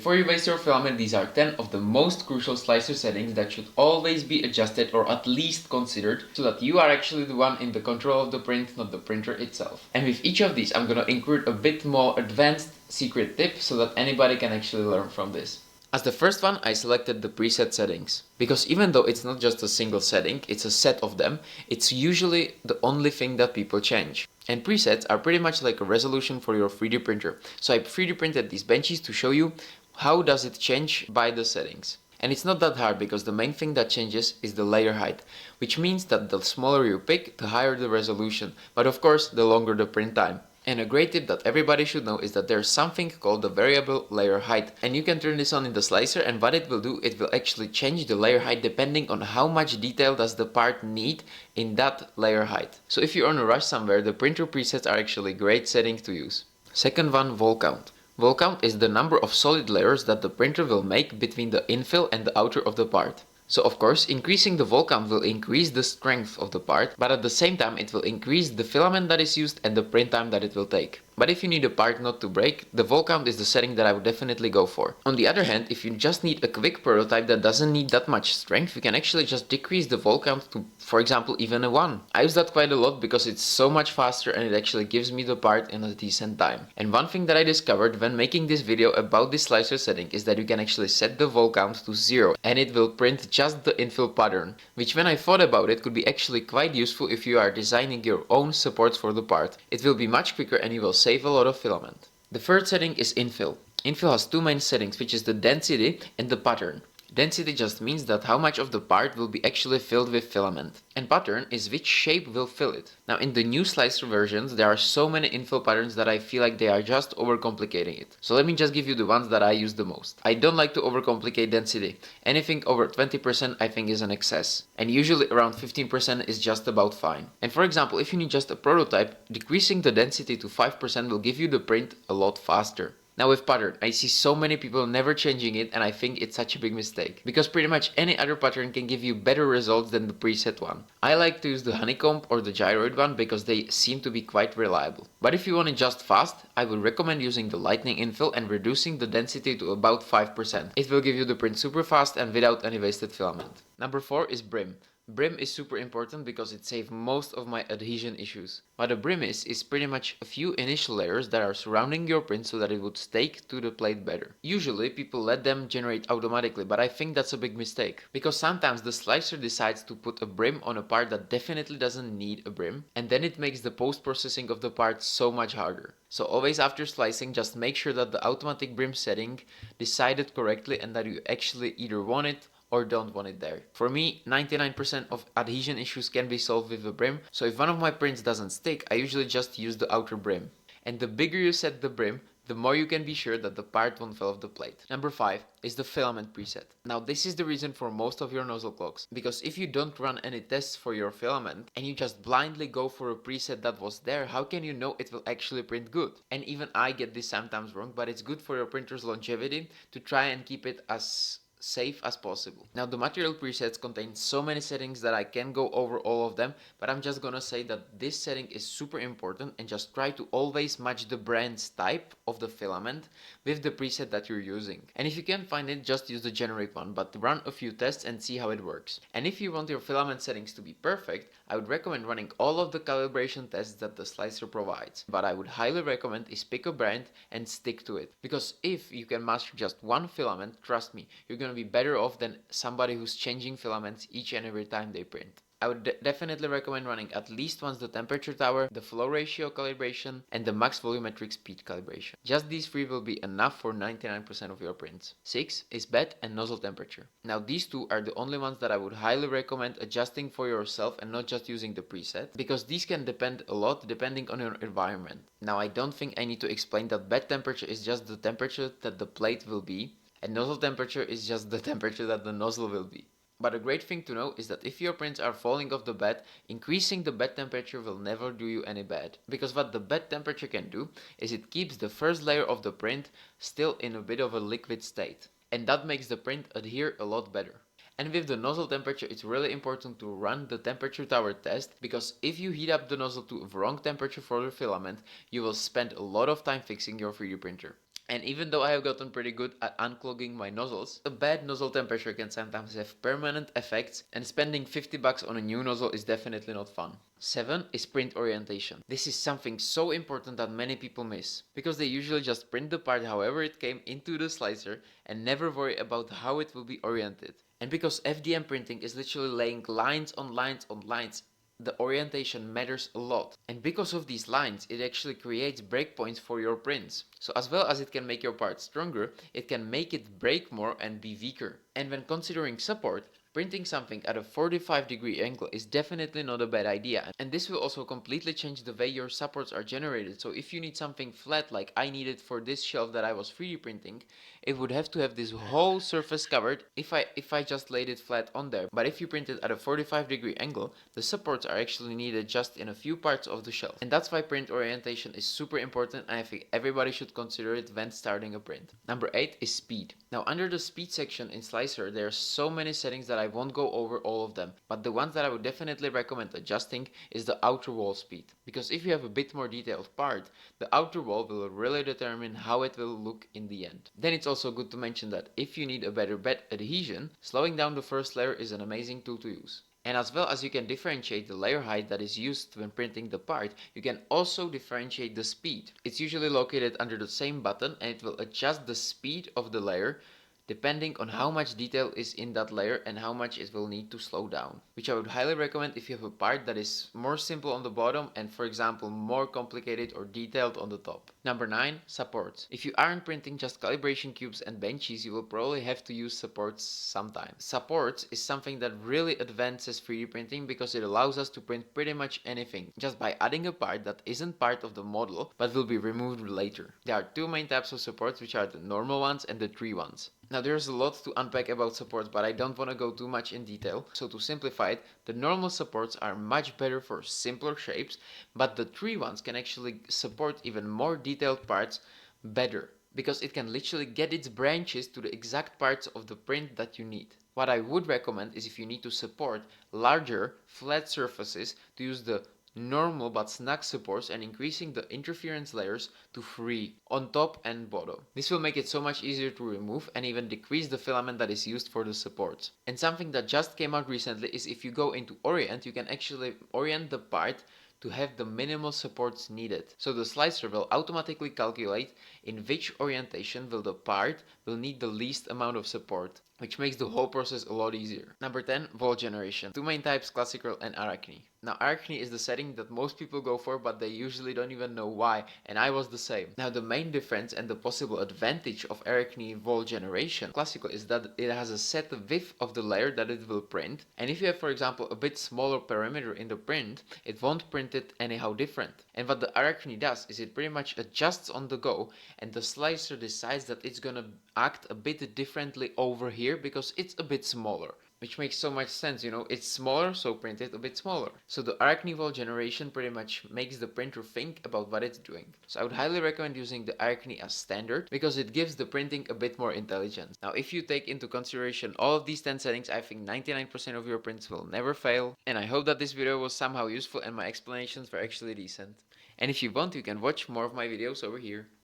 Before you waste your filament, these are 10 of the most crucial slicer settings that should always be adjusted or at least considered so that you are actually the one in the control of the print, not the printer itself. And with each of these I'm gonna include a bit more advanced secret tip so that anybody can actually learn from this. As the first one, I selected the preset settings, because even though it's not just a single setting, it's a set of them, it's usually the only thing that people change. And presets are pretty much like a resolution for your 3D printer. So I 3D printed these benches to show you how does it change by the settings. And it's not that hard because the main thing that changes is the layer height, which means that the smaller you pick, the higher the resolution, but of course the longer the print time. And a great tip that everybody should know is that there's something called the variable layer height, and you can turn this on in the slicer, and what it will do, it will actually change the layer height depending on how much detail does the part need in that layer height. So if you're on a rush somewhere, the printer presets are actually great settings to use. Second one, vol count. Vol count is the number of solid layers that the printer will make between the infill and the outer of the part. So of course, increasing the vol count will increase the strength of the part, but at the same time it will increase the filament that is used and the print time that it will take. But if you need a part not to break, the vol count is the setting that I would definitely go for. On the other hand, if you just need a quick prototype that doesn't need that much strength, you can actually just decrease the vol count to, for example, even a 1. I use that quite a lot because it's so much faster and it actually gives me the part in a decent time. And one thing that I discovered when making this video about this slicer setting is that you can actually set the vol count to 0 and it will print just the infill pattern, which when I thought about it could be actually quite useful if you are designing your own supports for the part. It will be much quicker and you will save a lot of filament. The third setting is infill. Infill has two main settings, which is the density and the pattern. Density just means that how much of the part will be actually filled with filament. And pattern is which shape will fill it. Now in the new slicer versions there are so many infill patterns that I feel like they are just overcomplicating it. So let me just give you the ones that I use the most. I don't like to overcomplicate density. Anything over 20% I think is an excess. And usually around 15% is just about fine. And for example, if you need just a prototype, decreasing the density to 5% will give you the print a lot faster. Now with pattern, I see so many people never changing it and I think it's such a big mistake. Because pretty much any other pattern can give you better results than the preset one. I like to use the honeycomb or the gyroid one because they seem to be quite reliable. But if you want it just fast, I would recommend using the lightning infill and reducing the density to about 5%. It will give you the print super fast and without any wasted filament. Number 4 is Brim. Brim is super important because it saved most of my adhesion issues. What a brim is pretty much a few initial layers that are surrounding your print so that it would stake to the plate better. Usually people let them generate automatically, but I think that's a big mistake. Because sometimes the slicer decides to put a brim on a part that definitely doesn't need a brim, and then it makes the post-processing of the part so much harder. So always after slicing, just make sure that the automatic brim setting decided correctly and that you actually either want it or don't want it there. For me, 99% of adhesion issues can be solved with a brim, so if one of my prints doesn't stick, I usually just use the outer brim. And the bigger you set the brim, the more you can be sure that the part won't fall off the plate. Number 5 is the filament preset. Now this is the reason for most of your nozzle clocks, because if you don't run any tests for your filament and you just blindly go for a preset that was there, how can you know it will actually print good? And even I get this sometimes wrong, but it's good for your printer's longevity to try and keep it as safe as possible. Now the material presets contain so many settings that I can't go over all of them, but I'm just gonna say that this setting is super important and just try to always match the brand's type of the filament with the preset that you're using. And if you can't find it, just use the generic one, but run a few tests and see how it works. And if you want your filament settings to be perfect, I would recommend running all of the calibration tests that the slicer provides. But I would highly recommend is pick a brand and stick to it. Because if you can master just one filament, trust me, you're gonna be better off than somebody who's changing filaments each and every time they print. I would definitely recommend running at least once the temperature tower, the flow ratio calibration, and the max volumetric speed calibration. Just these three will be enough for 99% of your prints. 6 is bed and nozzle temperature. Now these two are the only ones that I would highly recommend adjusting for yourself and not just using the preset, because these can depend a lot depending on your environment. Now I don't think I need to explain that bed temperature is just the temperature that the plate will be, and nozzle temperature is just the temperature that the nozzle will be. But a great thing to know is that if your prints are falling off the bed, increasing the bed temperature will never do you any bad. Because what the bed temperature can do is it keeps the first layer of the print still in a bit of a liquid state. And that makes the print adhere a lot better. And with the nozzle temperature, it's really important to run the temperature tower test, because if you heat up the nozzle to a wrong temperature for the filament, you will spend a lot of time fixing your 3D printer. And even though I have gotten pretty good at unclogging my nozzles, a bad nozzle temperature can sometimes have permanent effects, and spending 50 bucks on a new nozzle is definitely not fun. 7 is print orientation. This is something so important that many people miss, because they usually just print the part however it came into the slicer and never worry about how it will be oriented. And because FDM printing is literally laying lines on lines on lines, the orientation matters a lot. And because of these lines, it actually creates breakpoints for your prints. So as well as it can make your part stronger, it can make it break more and be weaker. And when considering support, printing something at a 45-degree angle is definitely not a bad idea, and this will also completely change the way your supports are generated. So if you need something flat like I needed for this shelf that I was 3D printing, it would have to have this whole surface covered if I just laid it flat on there. But if you print it at a 45-degree angle, the supports are actually needed just in a few parts of the shelf. And that's why print orientation is super important, and I think everybody should consider it when starting a print. Number 8 is speed. Now under the speed section in Slicer, there are so many settings that I won't go over all of them, but the ones that I would definitely recommend adjusting is the outer wall speed. Because if you have a bit more detailed part, the outer wall will really determine how it will look in the end. Then it's also good to mention that if you need a better bed adhesion, slowing down the first layer is an amazing tool to use. And as well as you can differentiate the layer height that is used when printing the part, you can also differentiate the speed. It's usually located under the same button, and it will adjust the speed of the layer depending on how much detail is in that layer and how much it will need to slow down, which I would highly recommend if you have a part that is more simple on the bottom and, for example, more complicated or detailed on the top. Number 9, supports. If you aren't printing just calibration cubes and benches, you will probably have to use supports sometimes. Supports is something that really advances 3D printing because it allows us to print pretty much anything just by adding a part that isn't part of the model but will be removed later. There are two main types of supports, which are the normal ones and the tree ones. Now there's a lot to unpack about supports, but I don't want to go too much in detail, so to simplify it, the normal supports are much better for simpler shapes, but the tree ones can actually support even more detailed parts better, because it can literally get its branches to the exact parts of the print that you need. What I would recommend is if you need to support larger, flat surfaces, to use the normal but snug supports and increasing the interference layers to 3 on top and bottom. This will make it so much easier to remove and even decrease the filament that is used for the supports. And something that just came out recently is if you go into orient, you can actually orient the part to have the minimal supports needed. So the slicer will automatically calculate in which orientation will the part will need the least amount of support, which makes the whole process a lot easier. Number 10, wall generation. Two main types, classical and arachne. Now arachne is the setting that most people go for, but they usually don't even know why, and I was the same. Now the main difference and the possible advantage of arachne wall generation classical is that it has a set width of the layer that it will print, and if you have, for example, a bit smaller perimeter in the print, it won't print it anyhow different. And what the arachne does is it pretty much adjusts on the go, and the slicer decides that it's gonna act a bit differently over here because it's a bit smaller. Which makes so much sense, you know, it's smaller, so print it a bit smaller. So the arachne wall generation pretty much makes the printer think about what it's doing. So I would highly recommend using the arachne as standard because it gives the printing a bit more intelligence. Now if you take into consideration all of these 10 settings, I think 99% of your prints will never fail. And I hope that this video was somehow useful and my explanations were actually decent. And if you want, you can watch more of my videos over here.